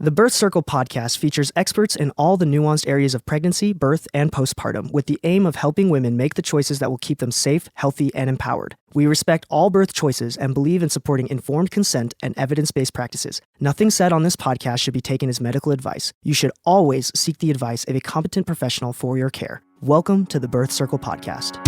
The Birth Circle podcast features experts in all the nuanced areas of pregnancy, birth, and postpartum with the aim of helping women make the choices that will keep them safe, healthy, and empowered. We respect all birth choices and believe in supporting informed consent and evidence-based practices. Nothing said on this podcast should be taken as medical advice. You should always seek the advice of a competent professional for your care. Welcome to the Birth Circle podcast.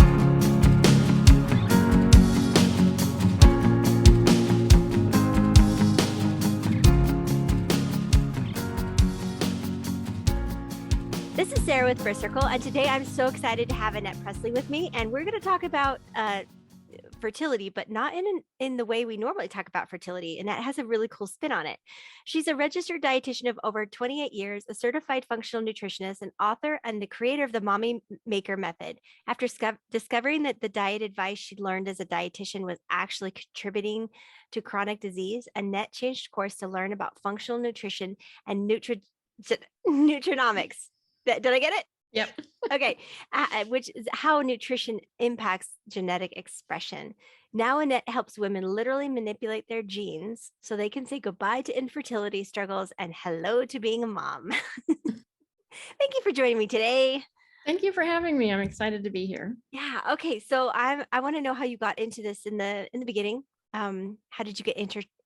This is Sarah with Birth Circle, and today I'm so excited to have Annette Presley with me, and we're going to talk about fertility, but not in the way we normally talk about fertility. Annette has a really cool spin on it. She's a registered dietitian of over 28 years, a certified functional nutritionist, an author, and the creator of the Mommy Maker method. After discovering that the diet advice she learned as a dietitian was actually contributing to chronic disease, Annette changed course to learn about functional nutrition and nutrigenomics. Did I get it? Yep. Okay. Which is how nutrition impacts genetic expression. Now Annette helps women literally manipulate their genes so they can say goodbye to infertility struggles and hello to being a mom. Thank you for joining me today. Thank you for having me. I'm excited to be here. Yeah. Okay. So I want to know how you got into this in the beginning. How did you get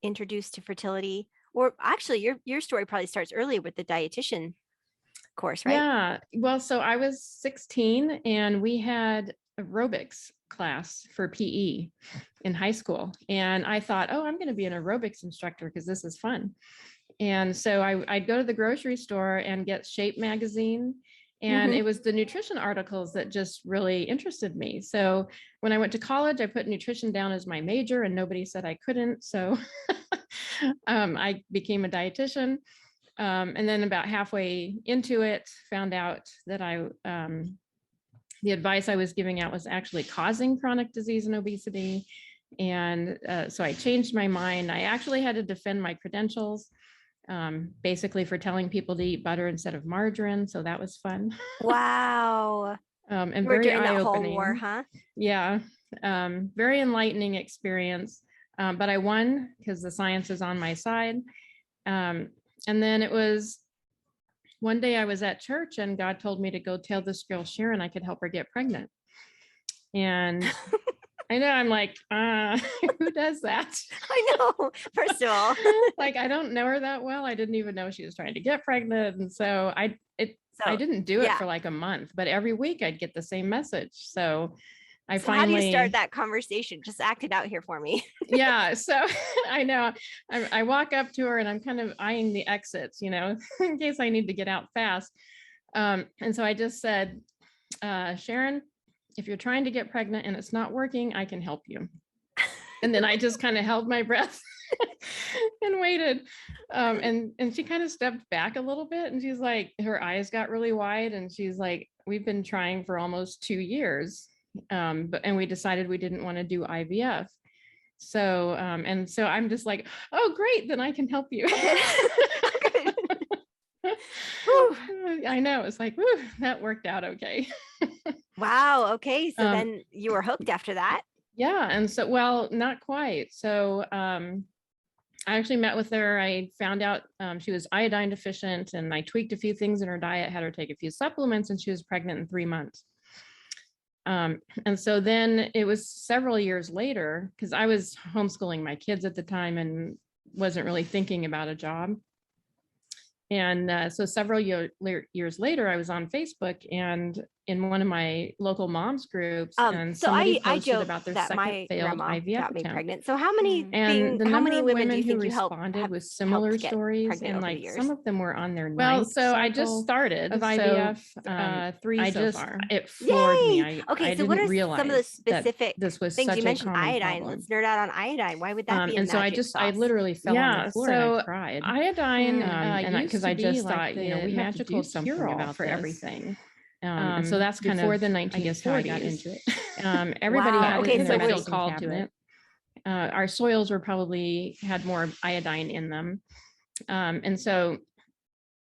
introduced to fertility? Or actually, your story probably starts earlier with the dietitian course, right? Yeah. Well, so I was 16 and we had aerobics class for PE in high school. And I thought, oh, I'm going to be an aerobics instructor because this is fun. And so I'd go to the grocery store and get Shape magazine. And it was the nutrition articles that just really interested me. So when I went to college, I put nutrition down as my major and nobody said I couldn't. So I became a dietitian. And then about halfway into it, found out that the advice I was giving out was actually causing chronic disease and obesity. And so I changed my mind. I actually had to defend my credentials, basically for telling people to eat butter instead of margarine. So that was fun. Wow. And We're very doing that whole eye-opening. war, huh? Yeah. Very enlightening experience. But I won because the science is on my side. And then it was one day I was at church and God told me to go tell this girl, Sharon, I could help her get pregnant. And I know I'm like, who does that? I know. First of all, like, I don't know her that well. I didn't even know she was trying to get pregnant. And so I didn't do it for like a month, but every week I'd get the same message. So how do you start that conversation? Just act it out here for me. Yeah. So I know I walk up to her and I'm kind of eyeing the exits, in case I need to get out fast. And so I just said, Sharon, if you're trying to get pregnant and it's not working, I can help you. And then I just kind of held my breath and waited. And she kind of stepped back a little bit and she's like, her eyes got really wide and she's like, we've been trying for almost 2 years. And we decided we didn't want to do IVF. So, and so I'm just like, oh, great, then I can help you. I know, it's like, whew, that worked out okay. Wow. Okay. So then you were hooked after that. Yeah. And so, well, not quite. So, I actually met with her. I found out she was iodine deficient and I tweaked a few things in her diet, had her take a few supplements, and she was pregnant in 3 months. And so then it was several years later, because I was homeschooling my kids at the time and wasn't really thinking about a job. And so several years later, I was on Facebook and in one of my local moms groups, and somebody posted about their second failed IVF got me attempt. pregnant. So how many women do you who think you responded with similar stories, and like some of them were on their ninth cycle I just started of IVF, 3 so far. It floored me. Okay, I so what didn't are realize some of the specific this was things such you mentioned? Iodine. problem. Let's nerd out on iodine. Why would that be? And so I literally fell on the floor and I cried. Iodine, and because I just thought, we have to do something about for everything. And so that's kind before of the 1940s. I guess how I got into it. Everybody Wow. had it in their so medicine cabinet. Our soils had more iodine in them. And so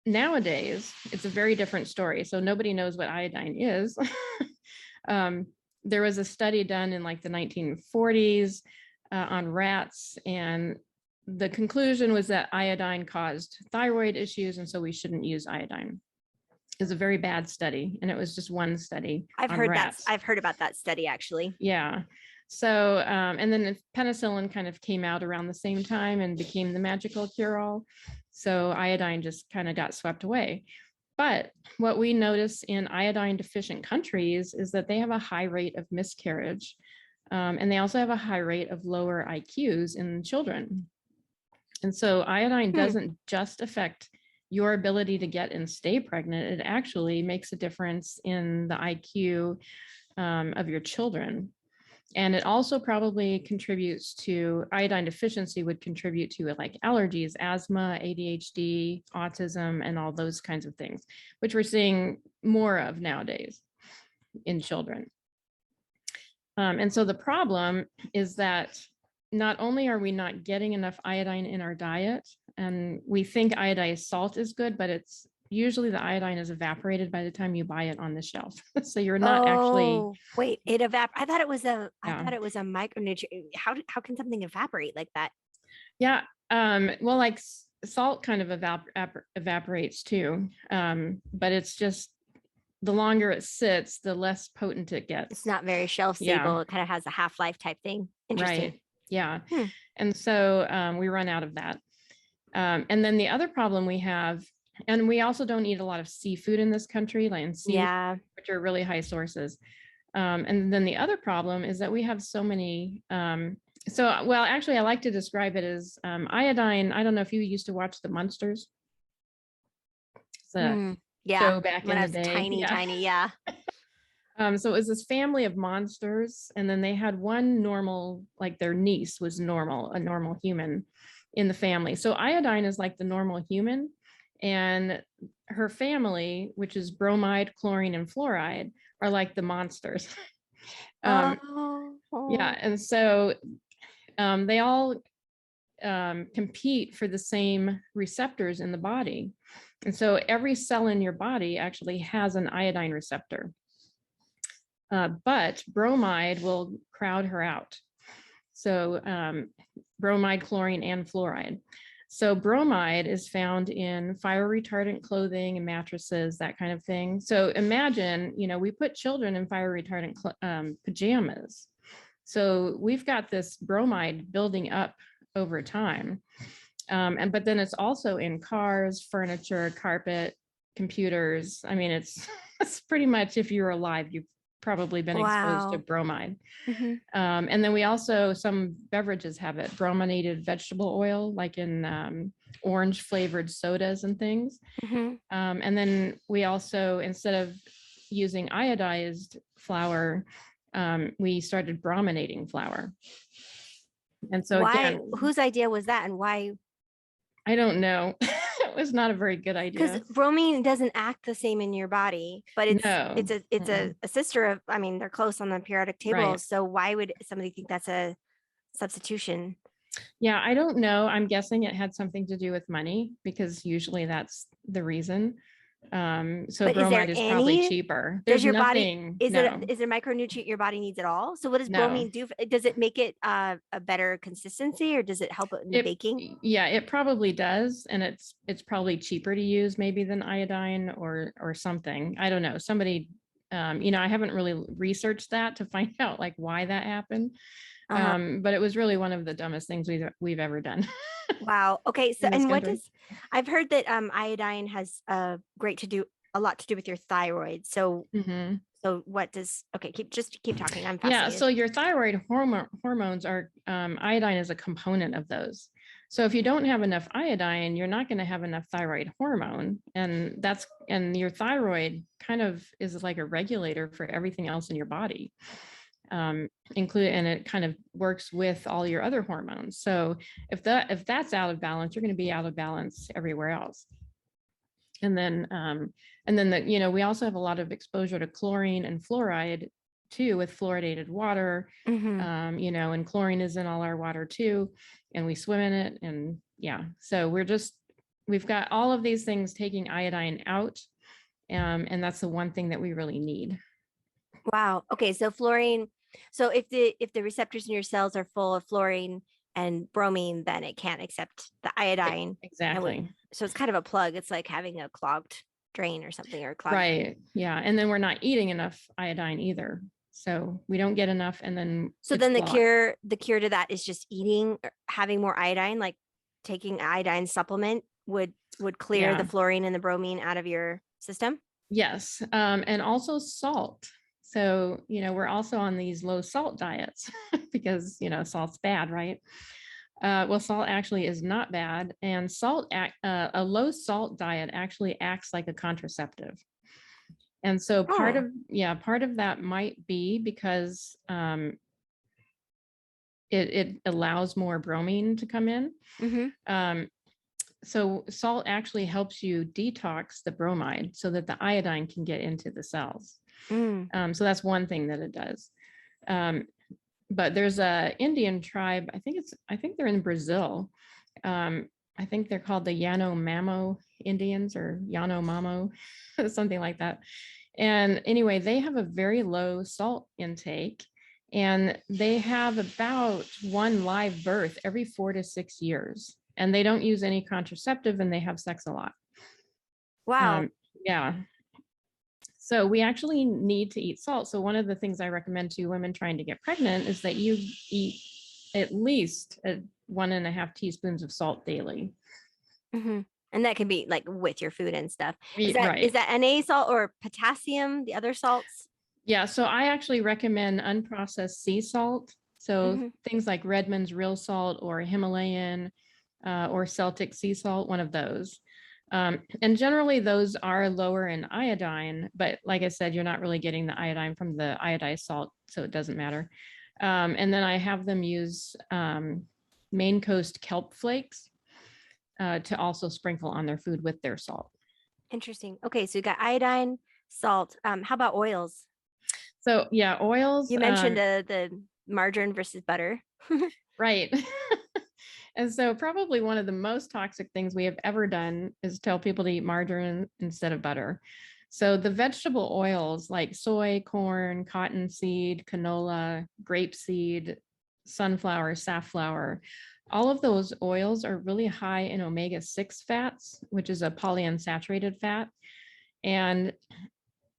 nowadays it's a very different story. So nobody knows what iodine is. There was a study done in like the 1940s on rats, and the conclusion was that iodine caused thyroid issues, and so we shouldn't use iodine. It was a very bad study, and it was just one study on rats. I've heard about that study actually. Yeah. So, and then penicillin kind of came out around the same time and became the magical cure-all. So iodine just kind of got swept away. But what we notice in iodine deficient countries is that they have a high rate of miscarriage. And they also have a high rate of lower IQs in children. And so iodine doesn't just affect your ability to get and stay pregnant. It actually makes a difference in the IQ of your children. And it also probably contributes to, iodine deficiency would contribute to like allergies, asthma, ADHD, autism, and all those kinds of things, which we're seeing more of nowadays in children. And so the problem is that not only are we not getting enough iodine in our diet, and we think iodized salt is good, but it's usually the iodine is evaporated by the time you buy it on the shelf. So you're not actually. Wait, I thought it was a micronutrient. How can something evaporate like that? Yeah. Well, like salt kind of evaporates too. But it's just the longer it sits, the less potent it gets. It's not very shelf stable. It kind of has a half-life type thing. Interesting. Right. Yeah. And so we run out of that. And then the other problem we have, and we also don't eat a lot of seafood in this country, like in seafood, which are really high sources. And then the other problem is that we have so many. Well, actually, I like to describe it as iodine. I don't know if you used to watch the Munsters. Show back in the day. Tiny. So it was this family of monsters, and then they had one normal, like their niece was a normal human in the family. So iodine is like the normal human, and her family, which is bromide, chlorine, and fluoride, are like the monsters. Yeah, and so they all compete for the same receptors in the body. And so every cell in your body actually has an iodine receptor. But bromide will crowd her out. So bromide, chlorine, and fluoride. So bromide is found in fire retardant clothing and mattresses, that kind of thing. So imagine, we put children in fire retardant pajamas. So we've got this bromide building up over time. But then it's also in cars, furniture, carpet, computers. I mean, it's pretty much, if you're alive, you've probably been exposed to bromide. And then we also, some beverages have it, brominated vegetable oil, like in orange flavored sodas and things. And then we also, instead of using iodized flour, we started brominating flour. And so again, whose idea was that, and why? I don't know. It was not a very good idea. Because bromine doesn't act the same in your body, but it's a sister of, I mean, they're close on the periodic table. Right. So why would somebody think that's a substitution? Yeah, I don't know. I'm guessing it had something to do with money, because usually that's the reason. So bromide is probably cheaper. There's nothing. Is it a micronutrient your body needs at all? So what does bromine do? Does it make it a better consistency, or does it help in baking? Yeah, it probably does. And it's probably cheaper to use maybe than iodine or something. I don't know. Somebody, I haven't really researched that to find out like why that happened. But it was really one of the dumbest things we've ever done. Wow. Okay. So, and what does, I've heard that iodine has a lot to do with your thyroid. So, so what does, keep talking. I'm fascinated. Yeah. So your thyroid hormones are, iodine is a component of those. So if you don't have enough iodine, you're not going to have enough thyroid hormone. And your thyroid kind of is like a regulator for everything else in your body. And it kind of works with all your other hormones. So if that's out of balance, you're going to be out of balance everywhere else. And then we also have a lot of exposure to chlorine and fluoride too, with fluoridated water. And chlorine is in all our water too, and we swim in it. And so we've got all of these things taking iodine out, and that's the one thing that we really need. Wow. Okay. So fluorine. So if the receptors in your cells are full of fluorine, and bromine, then it can't accept the iodine. Exactly. So it's kind of a plug. It's like having a clogged drain or something, or clogged. Right. Yeah. And then we're not eating enough iodine either. So we don't get enough, and then So it's then blocked. the cure to that is just eating, having more iodine, like taking an iodine supplement would clear the Yeah. fluorine and the bromine out of your system. Yes. And also salt. So, we're also on these low salt diets because, salt's bad, right? Well, salt actually is not bad. And a low salt diet actually acts like a contraceptive. And so part of that might be because it allows more bromine to come in. Mm-hmm. So salt actually helps you detox the bromide so that the iodine can get into the cells. So that's one thing that it does. But there's a Indian tribe, I think they're in Brazil. I think they're called the Yanomamo Indians, or Yanomamo, something like that. And anyway, they have a very low salt intake, and they have about one live birth every 4 to 6 years. And they don't use any contraceptive, and they have sex a lot. Wow. Yeah. So we actually need to eat salt. So one of the things I recommend to women trying to get pregnant is that you eat at least 1.5 teaspoons of salt daily. Mm-hmm. And that can be like with your food and stuff. Is Right. that Na salt or potassium, the other salts? Yeah. So I actually recommend unprocessed sea salt. So things like Redmond's real salt, or Himalayan or Celtic sea salt, one of those. And generally those are lower in iodine, but like I said, you're not really getting the iodine from the iodized salt, so it doesn't matter. And then I have them use Maine Coast kelp flakes to also sprinkle on their food with their salt. Interesting. Okay, so you got iodine, salt. How about oils? So yeah, oils. You mentioned the margarine versus butter. Right. And so probably one of the most toxic things we have ever done is tell people to eat margarine instead of butter. So the vegetable oils like soy, corn, cottonseed, canola, grapeseed, sunflower, safflower, all of those oils are really high in omega-6 fats, which is a polyunsaturated fat. And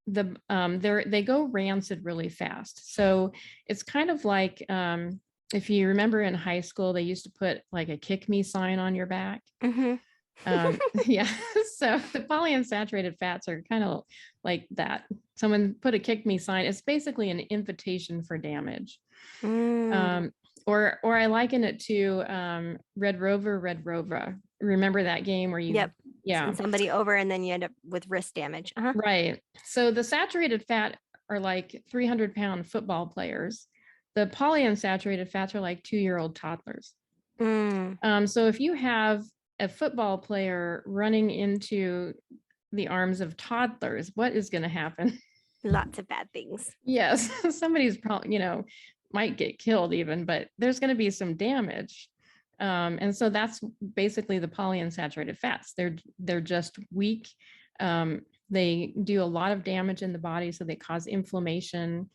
they go rancid really fast. So it's kind of like if you remember in high school, they used to put like a kick me sign on your back. Yeah. So the polyunsaturated fats are kind of like that. Someone put a kick me sign. It's basically an invitation for damage. Or I liken it to Red Rover. Remember that game where you send somebody over and then you end up with wrist damage. Right. So the saturated fat are like 300-pound football players. The polyunsaturated fats are like 2-year-old toddlers. So if you have a football player running into the arms of toddlers, what is going to happen? Lots of bad things. Yes. Somebody's probably, might get killed even, but there's going to be some damage. And so that's basically the polyunsaturated fats. They're just weak. They do a lot of damage in the body, so they cause inflammation.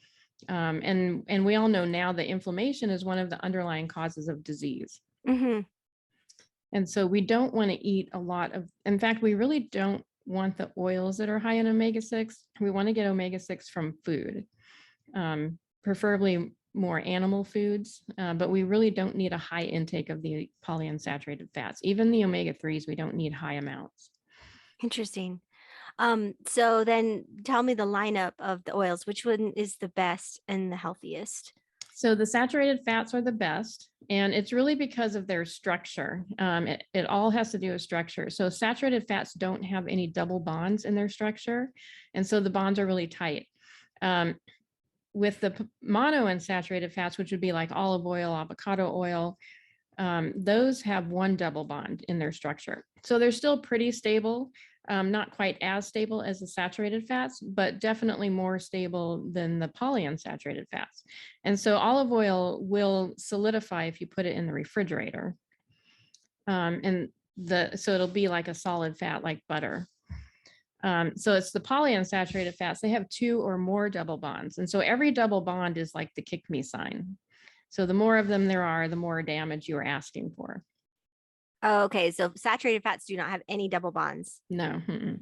And we all know now that inflammation is one of the underlying causes of disease. And so we don't want to eat a lot of, in fact, we really don't want the oils that are high in omega-6. We want to get omega-6 from food, preferably more animal foods, but we really don't need a high intake of the polyunsaturated fats. Even the omega-3s, we don't need high amounts. Interesting. So then tell me the lineup of the oils. Which one is the best and the healthiest? So the saturated fats are the best, and it's really because of their structure. It all has to do with structure. So saturated fats don't have any double bonds in their structure, and so the bonds are really tight. With the monounsaturated fats, which would be like olive oil, avocado oil, those have one double bond in their structure. So they're still pretty stable, not quite as stable as the saturated fats, but definitely more stable than the polyunsaturated fats. And so olive oil will solidify if you put it in the refrigerator. So it'll be like a solid fat like butter. So it's the polyunsaturated fats. They have 2 or more double bonds. And so every double bond is like the kick me sign. So the more of them there are, the more damage you are asking for. Oh, okay. So saturated fats do not have any double bonds. No. Mm-mm.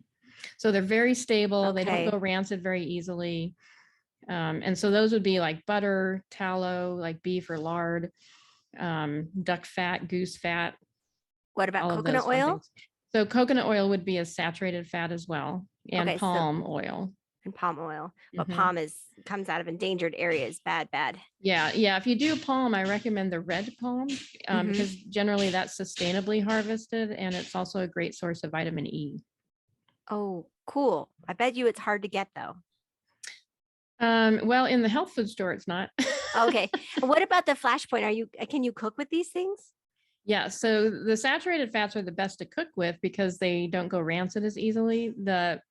So they're very stable. They don't Okay. go rancid very easily. And so those would be like butter, tallow, like beef or lard, duck fat, goose fat, What about all of coconut those fun oil? things. So coconut oil would be a saturated fat as well, and Okay, so palm oil. and palm oil, but Mhm. palm comes out of endangered areas. Bad. Yeah. If you do palm, I recommend the red palm Mhm. because generally that's sustainably harvested, and it's also a great source of vitamin E. Oh, cool. I bet you it's hard to get though. Well, in the health food store, it's not. Okay. And what about the flashpoint? Can you cook with these things? Yeah, so the saturated fats are the best to cook with because they don't go rancid as easily. The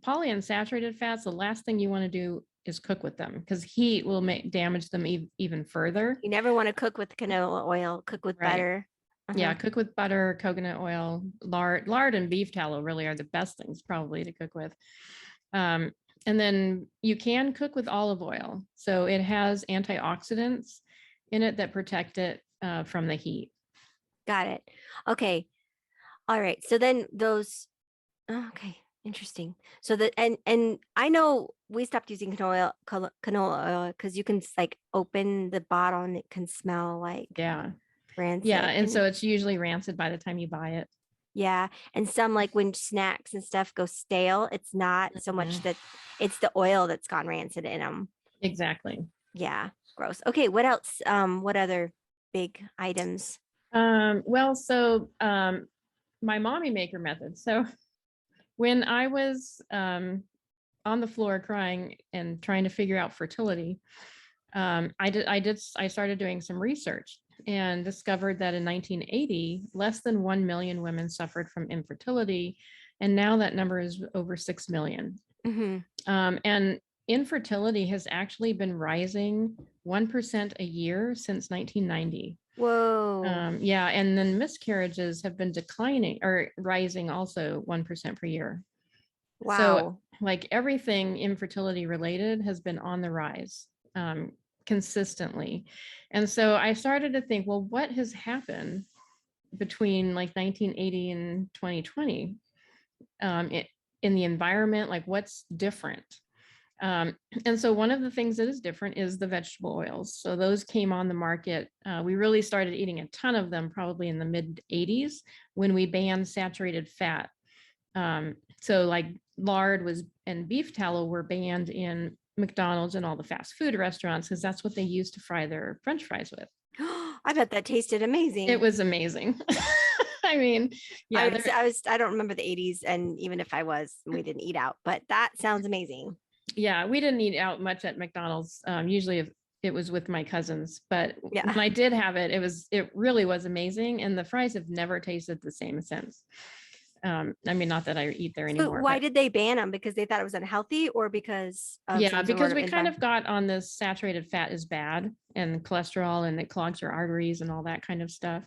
polyunsaturated fats, the last thing you want to do is cook with them because heat will damage them even further. You never want to cook with canola oil, cook with Right. butter. Yeah, cook with butter, coconut oil, lard and beef tallow really are the best things probably to cook with. And then you can cook with olive oil. So it has antioxidants in it that protect it from the heat. Got it. Okay. All right. So then okay, interesting. So and I know we stopped using canola oil because you can like open the bottle and it can smell like rancid. Yeah, and so it's usually rancid by the time you buy it. Yeah, and some like when snacks and stuff go stale, it's not so much that it's the oil that's gone rancid in them. Exactly. Yeah, gross. Okay, what else? What other big items? My mommy maker method. So when I was on the floor crying and trying to figure out fertility, I started doing some research and discovered that in 1980, less than 1 million women suffered from infertility. And now that number is over 6 million. And infertility has actually been rising 1% a year since 1990. Whoa. Yeah. And then miscarriages have been declining or rising also 1% per year. Wow. So like everything infertility related has been on the rise consistently. And so I started to think, well, what has happened between like 1980 and 2020 in the environment? Like what's different? And so one of the things that is different is the vegetable oils. So those came on the market. We really started eating a ton of them probably in the mid 80s when we banned saturated fat. So like lard and beef tallow were banned in McDonald's and all the fast food restaurants because that's what they used to fry their French fries with. I bet that tasted amazing. It was amazing. I mean, yeah. I don't remember the 80s, and even if I was, we didn't eat out, but that sounds amazing. Yeah, we didn't eat out much at McDonald's. Usually it was with my cousins, but Yeah. when I did have it, it really was amazing. And the fries have never tasted the same since. I mean, not that I eat there anymore. So why did they ban them? Because they thought it was unhealthy, or because of because we kind of got on this saturated fat is bad and cholesterol and it clogs your arteries and all that kind of stuff.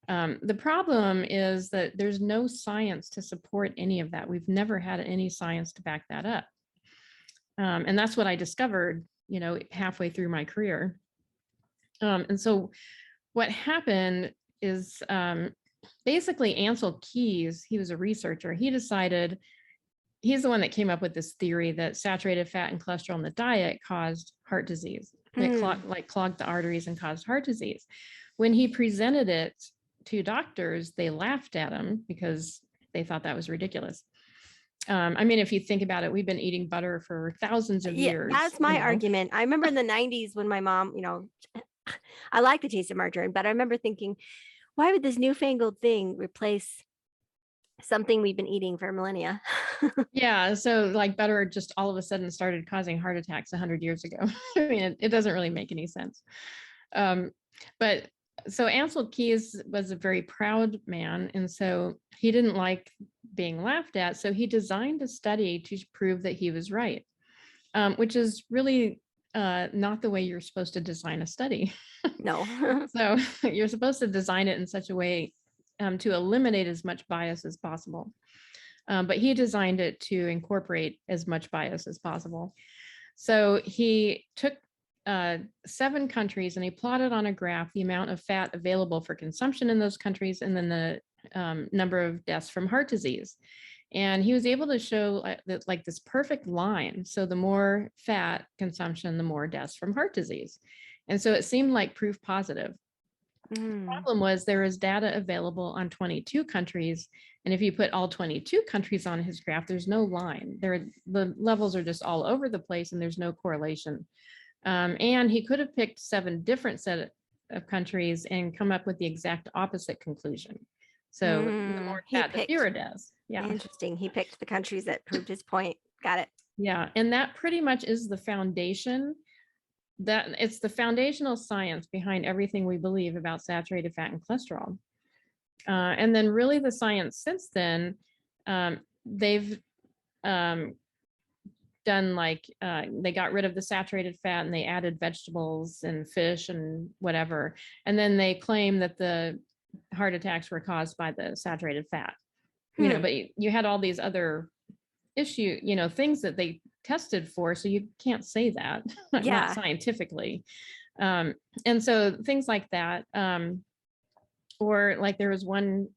The problem is that there's no science to support any of that. We've never had any science to back that up. And that's what I discovered, halfway through my career. And so what happened is basically Ansel Keys, he was a researcher. He's the one that came up with this theory that saturated fat and cholesterol in the diet caused heart disease. It clogged the arteries and caused heart disease. When he presented it to doctors, they laughed at him because they thought that was ridiculous. I mean, if you think about it, we've been eating butter for thousands of years. That's my argument. I remember in the 90s when my mom, I like the taste of margarine, but I remember thinking, why would this newfangled thing replace something we've been eating for millennia? Yeah. So like butter just all of a sudden started causing heart attacks 100 years ago. I mean, it doesn't really make any sense. But so Ansel Keys was a very proud man. And so he didn't like being laughed at. So he designed a study to prove that he was right, which is really not the way you're supposed to design a study. No. So you're supposed to design it in such a way to eliminate as much bias as possible. But he designed it to incorporate as much bias as possible. So he took 7 countries, and he plotted on a graph the amount of fat available for consumption in those countries, and then the number of deaths from heart disease. And he was able to show like this perfect line. So the more fat consumption, the more deaths from heart disease. And so it seemed like proof positive. The problem was there is data available on 22 countries. And if you put all 22 countries on his graph, there's no line. The levels are just all over the place and there's no correlation. And he could have picked 7 different set of countries and come up with the exact opposite conclusion. So the more fat, the fewer deaths. Yeah. Interesting. He picked the countries that proved his point. Got it. Yeah. And that pretty much is the foundation. That it's the foundational science behind everything we believe about saturated fat and cholesterol. And then really the science since then, they've done like, they got rid of the saturated fat and they added vegetables and fish and whatever. And then they claim that the heart attacks were caused by the saturated fat, you know, but you had all these other things that they tested for. So you can't say that, not scientifically. And so things like that, or like there was one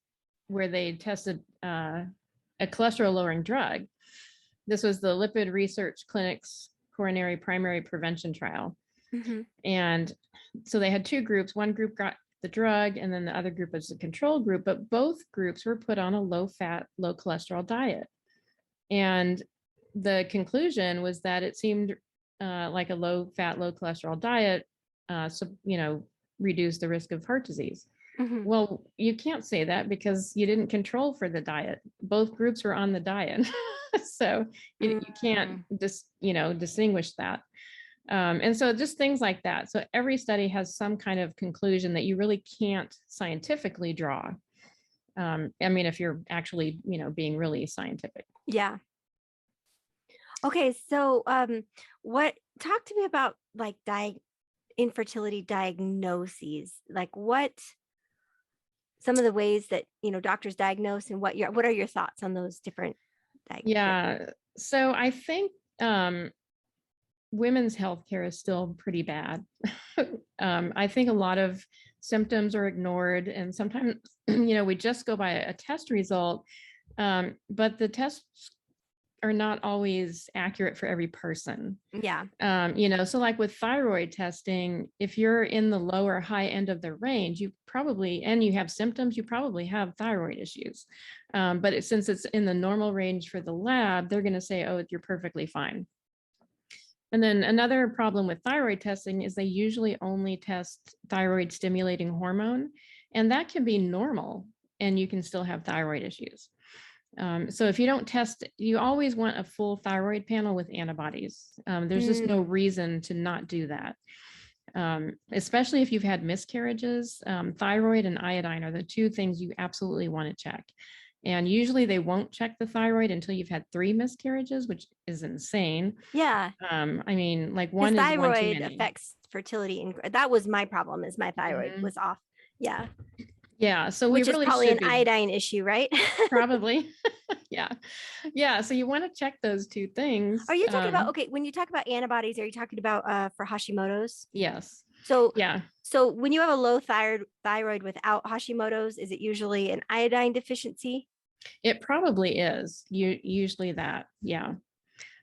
where they tested a cholesterol lowering drug. This was the Lipid Research Clinic's coronary primary prevention trial. And so they had 2 groups. One group got the drug and then the other group was the control group, but both groups were put on a low fat, low cholesterol diet. And the conclusion was that it seemed like a low fat, low cholesterol diet, reduced the risk of heart disease. Well, you can't say that because you didn't control for the diet. Both groups were on the diet. So you can't just, distinguish that. And so just things like that. So every study has some kind of conclusion that you really can't scientifically draw. I mean, if you're actually, being really scientific. Yeah. Okay. So, talk to me about like infertility diagnoses, like some of the ways that, doctors diagnose and what are your thoughts on those different diagnoses? Yeah. So I think, women's healthcare is still pretty bad. I think a lot of symptoms are ignored and sometimes, we just go by a test result, but the tests are not always accurate for every person. Yeah. So like with thyroid testing, if you're in the low or high end of the range, you have symptoms, you probably have thyroid issues. But since it's in the normal range for the lab, they're going to say, oh, you're perfectly fine. And then another problem with thyroid testing is they usually only test thyroid stimulating hormone, and that can be normal and you can still have thyroid issues. So if you don't test, you always want a full thyroid panel with antibodies. There's just no reason to not do that. Especially if you've had miscarriages, thyroid and iodine are the 2 things you absolutely want to check. And usually they won't check the thyroid until you've had 3 miscarriages, which is insane. Yeah. I mean, like one is one too thyroid many. affects fertility. And that was my problem, is my thyroid was off. Yeah. Yeah. So which we really is probably an be, iodine issue, right? Probably. Yeah. Yeah. So you want to check those 2 things. Are you talking about, okay, when you talk about antibodies, are you talking about for Hashimoto's? Yes. So, yeah. So when you have a low thyroid without Hashimoto's, is it usually an iodine deficiency? It probably is. Usually that. Yeah.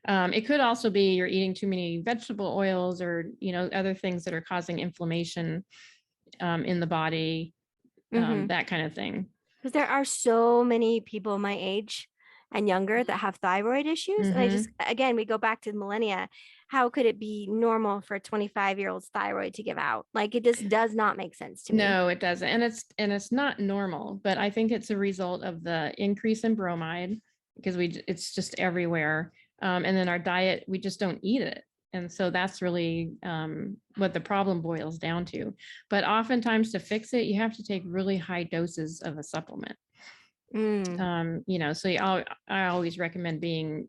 It could also be you're eating too many vegetable oils or, other things that are causing inflammation in the body, that kind of thing. Because there are so many people my age and younger that have thyroid issues. And I just, again, we go back to the millennia. How could it be normal for a 25-year-old's thyroid to give out? Like, it just does not make sense to me. No, it doesn't. And it's not normal, but I think it's a result of the increase in bromide because it's just everywhere. And then our diet, we just don't eat it. And so that's really what the problem boils down to. But oftentimes to fix it, you have to take really high doses of a supplement. So I always recommend being,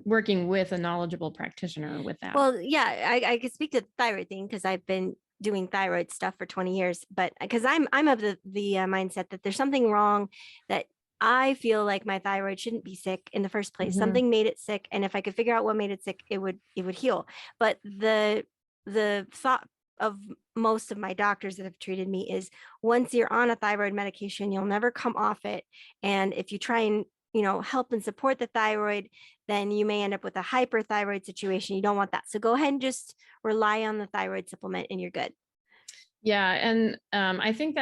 working with a knowledgeable practitioner with that. Well, yeah, I could speak to the thyroid thing because I've been doing thyroid stuff for 20 years, but because I'm of the mindset that there's something wrong, that I feel like my thyroid shouldn't be sick in the first place. Something made it sick. And if I could figure out what made it sick, it would heal. But the the thought of most of my doctors that have treated me is once you're on a thyroid medication, you'll never come off it. And if you try and, help and support the thyroid, then you may end up with a hyperthyroid situation. You don't want that. So go ahead and just rely on the thyroid supplement and you're good. Yeah. And I think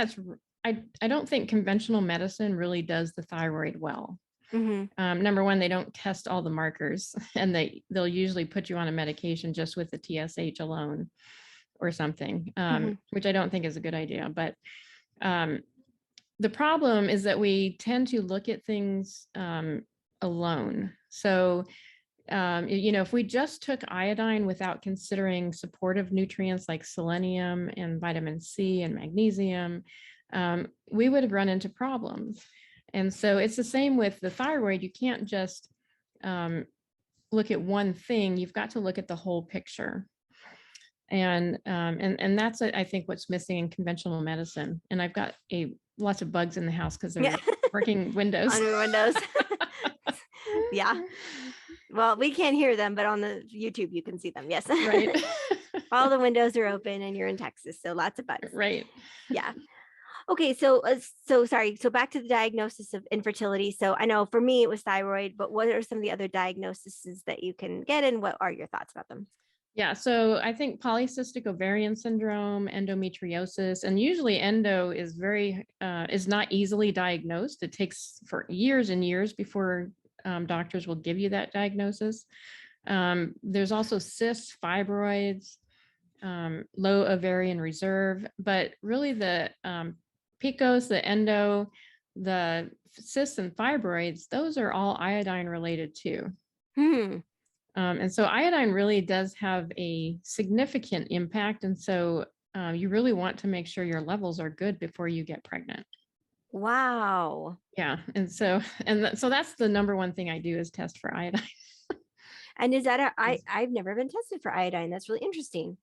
I don't think conventional medicine really does the thyroid well. Number one, they don't test all the markers, and they'll usually put you on a medication just with the TSH alone or something, which I don't think is a good idea. But the problem is that we tend to look at things alone. So, if we just took iodine without considering supportive nutrients like selenium and vitamin C and magnesium, we would have run into problems. And so it's the same with the thyroid. You can't just look at one thing. You've got to look at the whole picture. And that's, I think, what's missing in conventional medicine. And I've got lots of bugs in the house because they're working windows. On your windows. Yeah. Well, we can't hear them, but on the YouTube, you can see them. Yes. Right. All the windows are open and you're in Texas. So lots of bugs. Right. Yeah. Okay. So sorry. So back to the diagnosis of infertility. So I know for me, it was thyroid, but what are some of the other diagnoses that you can get and what are your thoughts about them? Yeah, so I think polycystic ovarian syndrome, endometriosis, and usually endo is is not easily diagnosed. It takes for years and years before doctors will give you that diagnosis. There's also cysts, fibroids, low ovarian reserve, but really the PCOS, the endo, the cysts and fibroids, those are all iodine related too. And so iodine really does have a significant impact. And so you really want to make sure your levels are good before you get pregnant. Wow. Yeah. And so that's the number one thing I do is test for iodine. And is that I've never been tested for iodine. That's really interesting.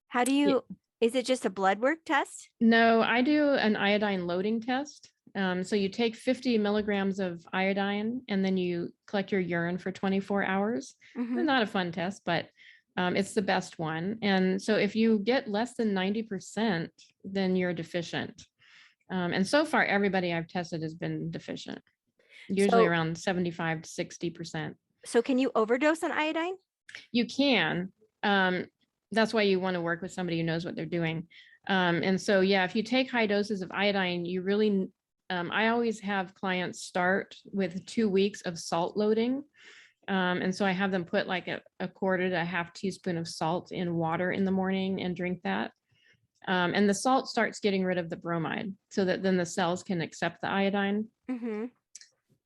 How do you, is it just a blood work test? No, I do an iodine loading test. So you take 50 milligrams of iodine and then you collect your urine for 24 hours. Not a fun test, but it's the best one. And so if you get less than 90%, then you're deficient. And so far, everybody I've tested has been deficient, usually around 75 to 60%. So can you overdose on iodine? You can. That's why you want to work with somebody who knows what they're doing. And so, yeah, if you take high doses of iodine, you really, I always have clients start with 2 weeks of salt loading. And so I have them put like a quarter to a half teaspoon of salt in water in the morning and drink that. And the salt starts getting rid of the bromide so that then the cells can accept the iodine.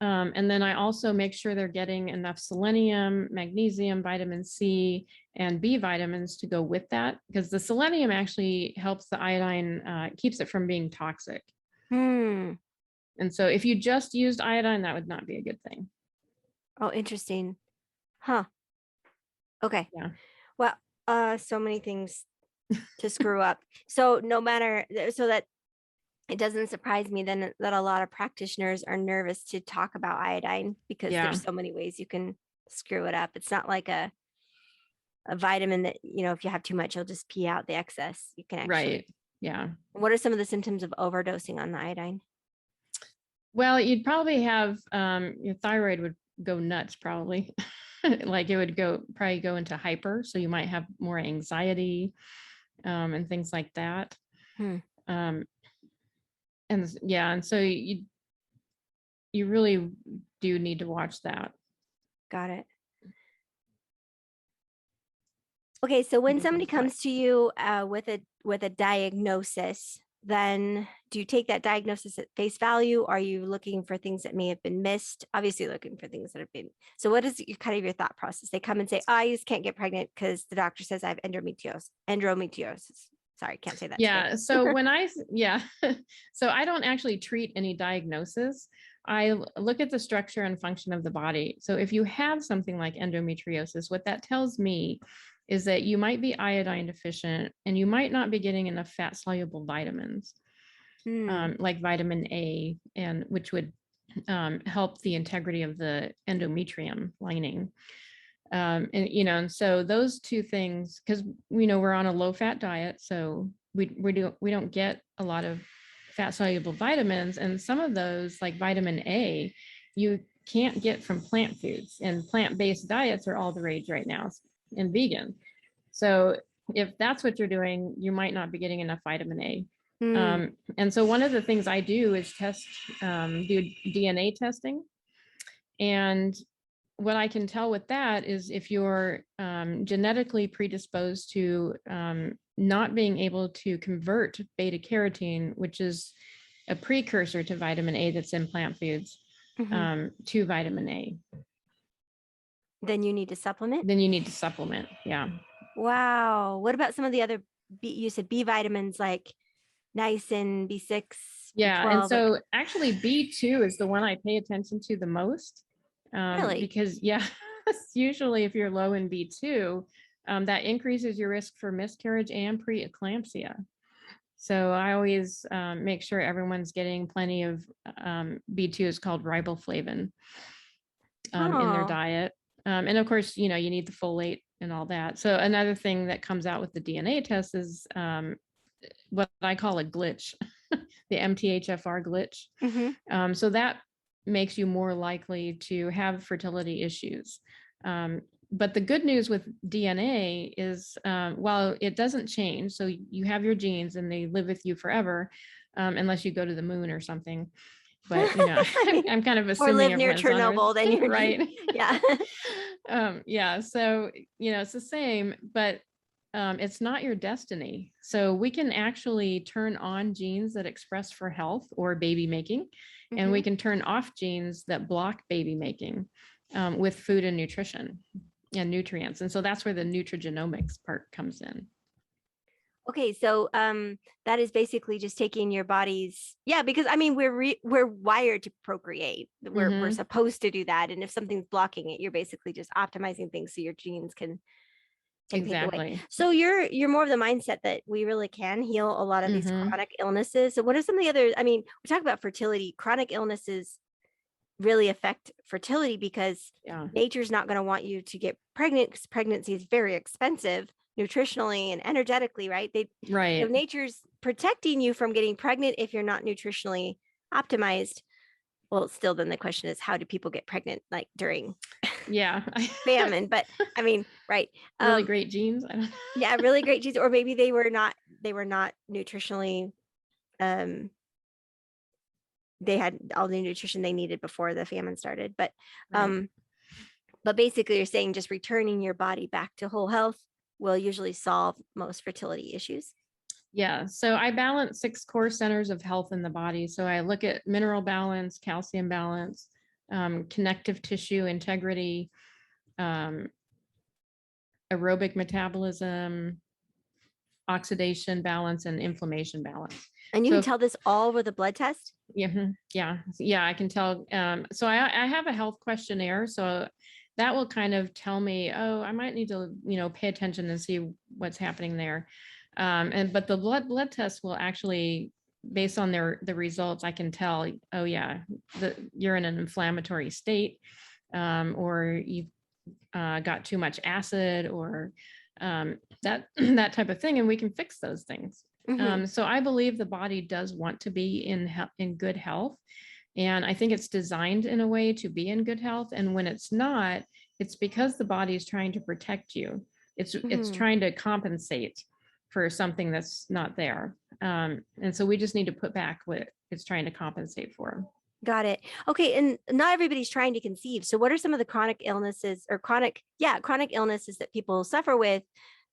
And then I also make sure they're getting enough selenium, magnesium, vitamin C, and B vitamins to go with that, because the selenium actually helps the iodine, keeps it from being toxic. And so if you just used iodine, that would not be a good thing. Oh, interesting. Huh. Okay. Yeah. Well, so many things to screw up. So no matter, so that it doesn't surprise me then that a lot of practitioners are nervous to talk about iodine because there's so many ways you can screw it up. It's not like a vitamin that, if you have too much, you'll just pee out the excess. You can actually. Right. Yeah. What are some of the symptoms of overdosing on the iodine? Well, you'd probably have your thyroid would go nuts probably. Like it would probably go into hyper. So you might have more anxiety and things like that. And so you really do need to watch that. Got it. Okay, so when somebody comes to you with a diagnosis, then do you take that diagnosis at face value? Are you looking for things that may have been missed? Obviously looking for things that have been. So what is your thought process? They come and say, I just can't get pregnant because the doctor says I have endometriosis. Sorry, can't say that. Yeah. So so I don't actually treat any diagnosis. I look at the structure and function of the body. So if you have something like endometriosis, what that tells me is that you might be iodine deficient and you might not be getting enough fat soluble vitamins, like vitamin A, and which would help the integrity of the endometrium lining. And, and so those two things, because, we're on a low fat diet, so we don't get a lot of fat soluble vitamins. And some of those, like vitamin A, you can't get from plant foods, and plant-based diets are all the rage right now, and vegan. So if that's what you're doing, you might not be getting enough vitamin A. And so one of the things I do is do DNA testing. And what I can tell with that is if you're genetically predisposed to not being able to convert beta carotene, which is a precursor to vitamin A that's in plant foods, to vitamin A. Then you need to supplement? Then you need to supplement, yeah. Wow. What about some of the other, you said B vitamins like niacin, B6, Yeah, B12? and so actually B2 is the one I pay attention to the most. Really? Because, usually if you're low in B2, that increases your risk for miscarriage and preeclampsia. So I always make sure everyone's getting plenty of B2 is called riboflavin in their diet. And of course, you need the folate and all that. So another thing that comes out with the DNA test is what I call a glitch, the MTHFR glitch. So that makes you more likely to have fertility issues. But the good news with DNA is, while it doesn't change, so you have your genes and they live with you forever, unless you go to the moon or something. But I'm kind of assuming or live near Chernobyl, then you're right. Yeah. So it's the same, but it's not your destiny. So we can actually turn on genes that express for health or baby making, and we can turn off genes that block baby making with food and nutrition and nutrients. And so that's where the nutrigenomics part comes in. Okay, so that is basically just taking your body's, because I mean we're wired to procreate. We're supposed to do that, and if something's blocking it, you're basically just optimizing things so your genes can take it away. So you're more of the mindset that we really can heal a lot of these chronic illnesses. So what are some of the other? I mean, we talk about fertility. Chronic illnesses really affect fertility because nature's not going to want you to get pregnant because pregnancy is very expensive nutritionally and energetically, right? So nature's protecting you from getting pregnant if you're not nutritionally optimized. Well, still, then the question is, how do people get pregnant like during famine? But I mean, right. Really great genes. Really great genes. Or maybe they were not nutritionally, they had all the nutrition they needed before the famine started. But basically you're saying just returning your body back to whole health will usually solve most fertility issues. Yeah. So I balance 6 core centers of health in the body. So I look at mineral balance, calcium balance, connective tissue integrity, aerobic metabolism, oxidation balance, and inflammation balance. And you can tell this all with a blood test? Yeah, I can tell. So I have a health questionnaire. So that will kind of tell me, oh, I might need to, pay attention and see what's happening there. But the blood test will actually, based on the results, I can tell, oh yeah, you're in an inflammatory state, or you've got too much acid, or that type of thing, and we can fix those things. So I believe the body does want to be in good health. And I think it's designed in a way to be in good health. And when it's not, it's because the body is trying to protect you. It's trying to compensate for something that's not there. And so we just need to put back what it's trying to compensate for. Got it. Okay. And not everybody's trying to conceive. So what are some of the chronic illnesses or chronic illnesses that people suffer with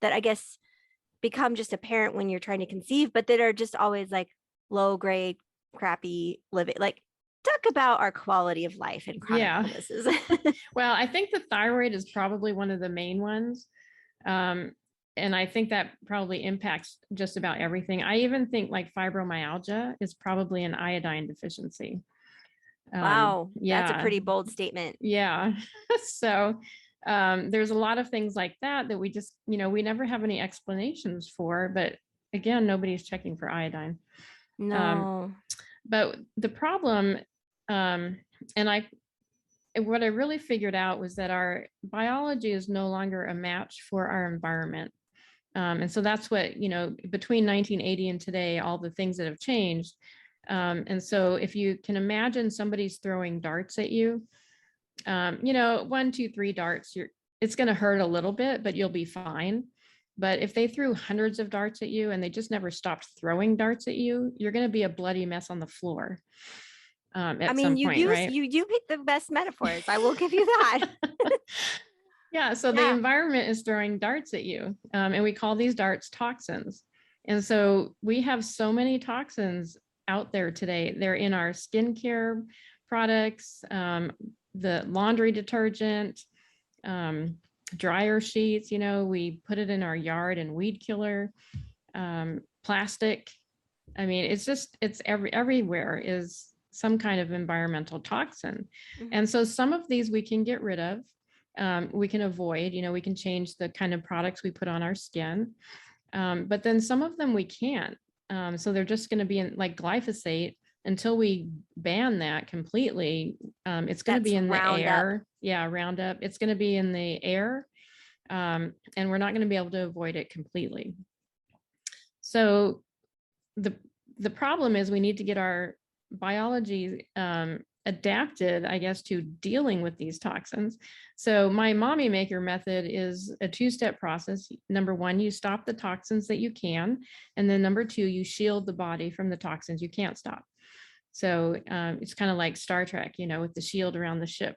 that I guess become just apparent when you're trying to conceive, but that are just always like low grade, crappy living? Like, talk about our quality of life and chronic illnesses. Well, I think the thyroid is probably one of the main ones. And I think that probably impacts just about everything. I even think like fibromyalgia is probably an iodine deficiency. Wow. That's a pretty bold statement. Yeah. So there's a lot of things like that we just, we never have any explanations for, but again, nobody's checking for iodine. No. But the problem, and what I really figured out was that our biology is no longer a match for our environment. And so that's what, between 1980 and today, all the things that have changed. And so if you can imagine somebody's throwing darts at you, 1, 2, 3 darts, it's going to hurt a little bit, but you'll be fine. But if they threw hundreds of darts at you and they just never stopped throwing darts at you, you're going to be a bloody mess on the floor. At some point, right? You picked the best metaphors. I will give you that. Yeah. So the environment is throwing darts at you. And we call these darts toxins. And so we have so many toxins out there today. They're in our skincare products, the laundry detergent, dryer sheets, we put it in our yard and weed killer, plastic. I mean, it's everywhere is some kind of environmental toxin. Mm-hmm. And so some of these we can get rid of. We can avoid, we can change the kind of products we put on our skin. But then some of them we can't. So they're just going to be in, like glyphosate, until we ban that completely. It's going to be in the air. Yeah, Roundup. It's going to be in the air. And we're not going to be able to avoid it completely. So the problem is we need to get our biology adapted, I guess, to dealing with these toxins. So my mommy maker method is a 2-step process. Number 1, you stop the toxins that you can. And then number 2, you shield the body from the toxins you can't stop. So it's kind of like Star Trek, with the shield around the ship.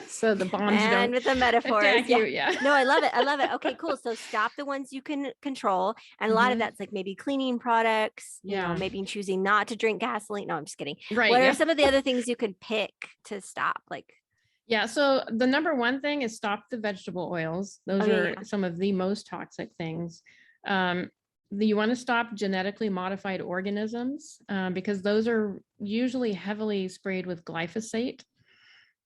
So the bombs don't with the metaphors. attack you. Yeah. No, I love it. Okay, cool. So stop the ones you can control. And a lot of that's like maybe cleaning products, maybe choosing not to drink gasoline. No, I'm just kidding. Right. What are some of the other things you can pick to stop? Yeah. So the number 1 thing is stop the vegetable oils. Those are some of the most toxic things. You want to stop genetically modified organisms because those are usually heavily sprayed with glyphosate.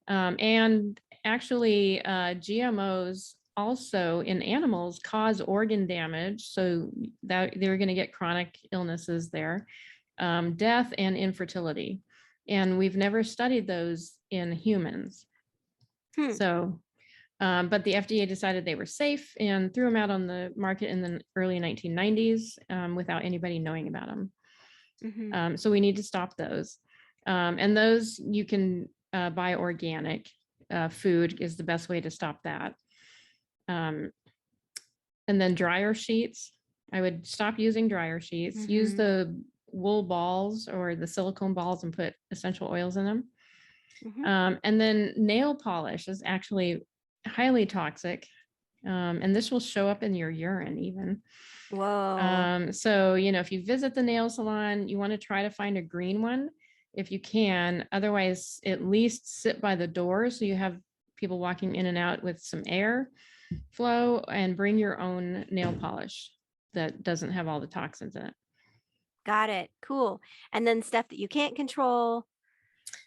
And actually, GMOs also in animals cause organ damage. So that they're going to get chronic illnesses there, death and infertility. And we've never studied those in humans. So, but the FDA decided they were safe and threw them out on the market in the early 1990s without anybody knowing about them. Mm-hmm. So we need to stop those. And those you can buy organic. Food is the best way to stop that. And then dryer sheets. I would stop using dryer sheets. Mm-hmm. Use the wool balls or the silicone balls and put essential oils in them. Mm-hmm. And then nail polish is actually highly toxic. And this will show up in your urine even. Whoa. So, if you visit the nail salon, you want to try to find a green one if you can. Otherwise, at least sit by the door so you have people walking in and out with some air flow, and bring your own nail polish that doesn't have all the toxins in it. Got it. Cool. And then stuff that you can't control.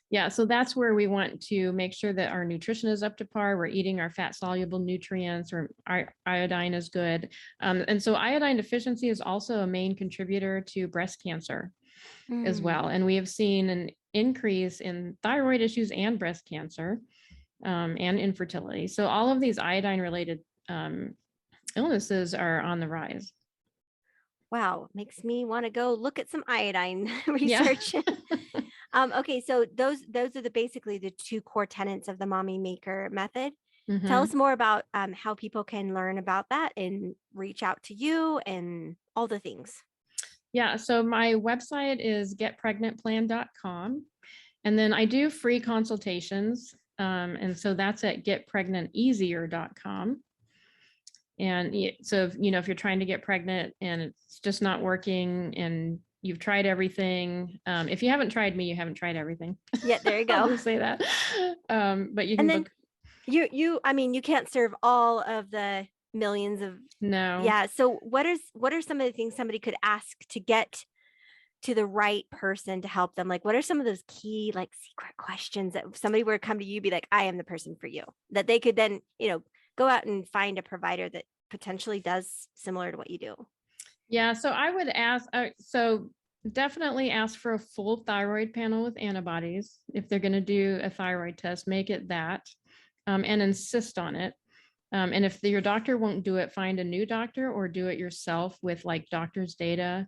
Yeah, so that's where we want to make sure that our nutrition is up to par. We're eating our fat soluble nutrients, or our iodine is good. And so iodine deficiency is also a main contributor to breast cancer as well. And we have seen an increase in thyroid issues and breast cancer and infertility. So all of these iodine related illnesses are on the rise. Wow, makes me want to go look at some iodine research. Okay, so those are basically the 2 core tenets of the Mommy Maker method. Mm-hmm. Tell us more about how people can learn about that and reach out to you and all the things. Yeah, so my website is getpregnantplan.com. And then I do free consultations. And so that's at getpregnanteasier.com. And so, if you're trying to get pregnant and it's just not working and you've tried everything, if you haven't tried me, you haven't tried everything. Yeah, there you go. I'll just say that. But you can book. You can't serve all of the millions of. No. Yeah. So what are some of the things somebody could ask to get to the right person to help them? Like, what are some of those key, secret questions that if somebody were to come to you, be like, I am the person for you, that they could then, go out and find a provider that potentially does similar to what you do? Yeah. So I would ask, so definitely ask for a full thyroid panel with antibodies. If they're going to do a thyroid test, make it that, and insist on it. And if your doctor won't do it, find a new doctor or do it yourself with like doctor's data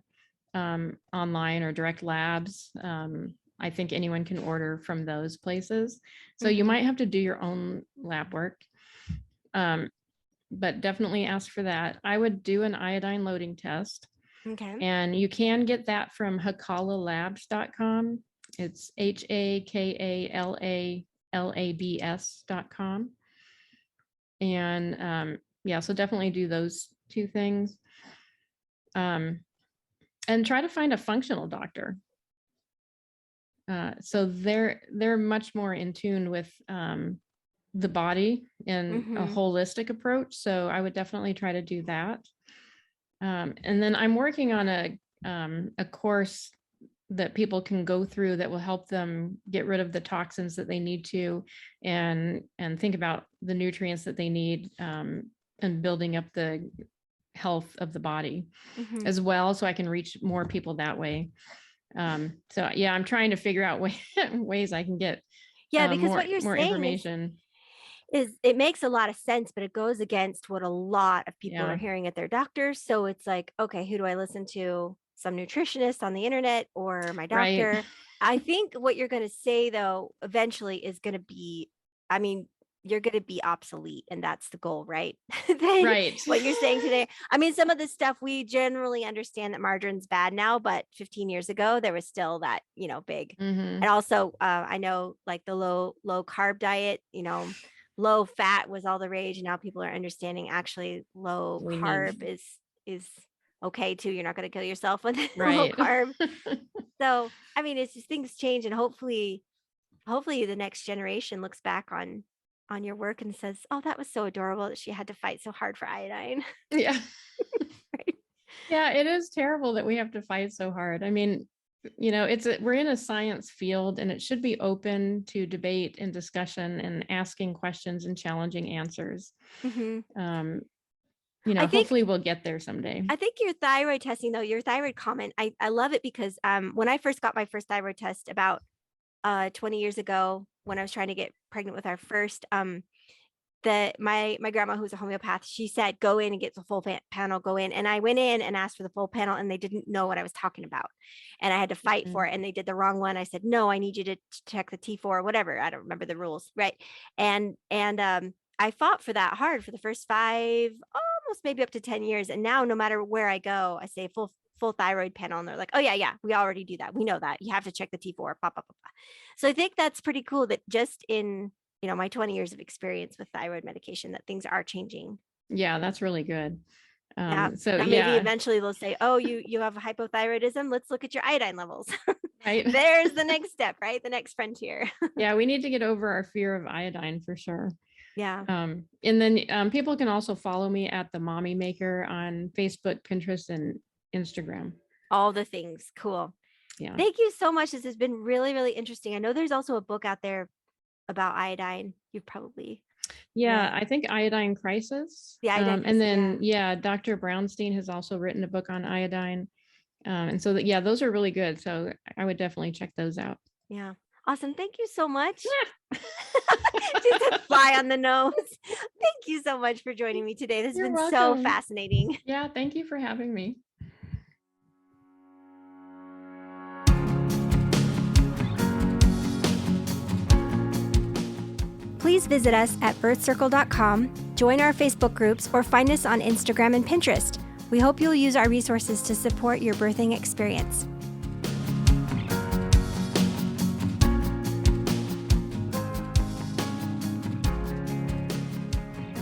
online or direct labs. I think anyone can order from those places. So you might have to do your own lab work, but definitely ask for that. I would do an iodine loading test. Okay. And you can get that from hakalalabs.com. It's HAKALALABS.com. And yeah, so definitely do those two things. And try to find a functional doctor. So they're much more in tune with the body and a holistic approach. So I would definitely try to do that. And then I'm working on a course that people can go through that will help them get rid of the toxins that they need to, and think about the nutrients that they need, and building up the health of the body as well. So I can reach more people that way. So yeah, I'm trying to figure out ways I can get because more, what you're more saying information. is it makes a lot of sense, but it goes against what a lot of people are hearing at their doctors. So it's like, okay, who do I listen to? Some nutritionist on the internet or my doctor? Right. I think what you're going to say though, eventually is going to be, I mean, you're going to be obsolete, and that's the goal, right? Right. What you're saying today. I mean, some of the stuff we generally understand that margarine's bad now, but 15 years ago, there was still that, big. And also I know like the low carb diet, low fat was all the rage. Now people are understanding actually low carb is okay too. You're not going to kill yourself with low carb. So, I mean, it's just things change, and hopefully the next generation looks back on your work and says, oh, that was so adorable that she had to fight so hard for iodine. Yeah. Right. Yeah, it is terrible that we have to fight so hard. I mean, we're in a science field, and it should be open to debate and discussion and asking questions and challenging answers. Hopefully we'll get there someday. I think your thyroid testing though, your thyroid comment, I love it because when I first got my first thyroid test about 20 years ago, when I was trying to get pregnant with our first, my grandma, who's a homeopath, she said, go in and get the full panel, go in. And I went in and asked for the full panel, and they didn't know what I was talking about. And I had to fight for it, and they did the wrong one. I said, no, I need you to check the T4 or whatever. I don't remember the rules. Right. And I fought for that hard for the first 5, almost maybe up to 10 years. And now no matter where I go, I say full thyroid panel, and they're like, oh yeah, we already do that. We know that you have to check the T4, blah, blah, blah, blah. So I think that's pretty cool that just in, my 20 years of experience with thyroid medication, that things are changing. Yeah, that's really good. So maybe eventually they'll say, oh, you have hypothyroidism. Let's look at your iodine levels. Right. There's the next step, right? The next frontier. Yeah, we need to get over our fear of iodine for sure. Yeah. And then people can also follow me at the Mommy Maker on Facebook, Pinterest, and Instagram. All the things. Cool. Yeah. Thank you so much. This has been really, really interesting. I know there's also a book out there about iodine. You've probably. Yeah, I think Iodine Crisis. The Iodine and then, Dr. Brownstein has also written a book on iodine. And so those are really good. So I would definitely check those out. Yeah. Awesome. Thank you so much. Yeah. Just a fly on the nose. Thank you so much for joining me today. This has been so fascinating. Yeah. Thank you for having me. Please visit us at birthcircle.com, join our Facebook groups, or find us on Instagram and Pinterest. We hope you'll use our resources to support your birthing experience.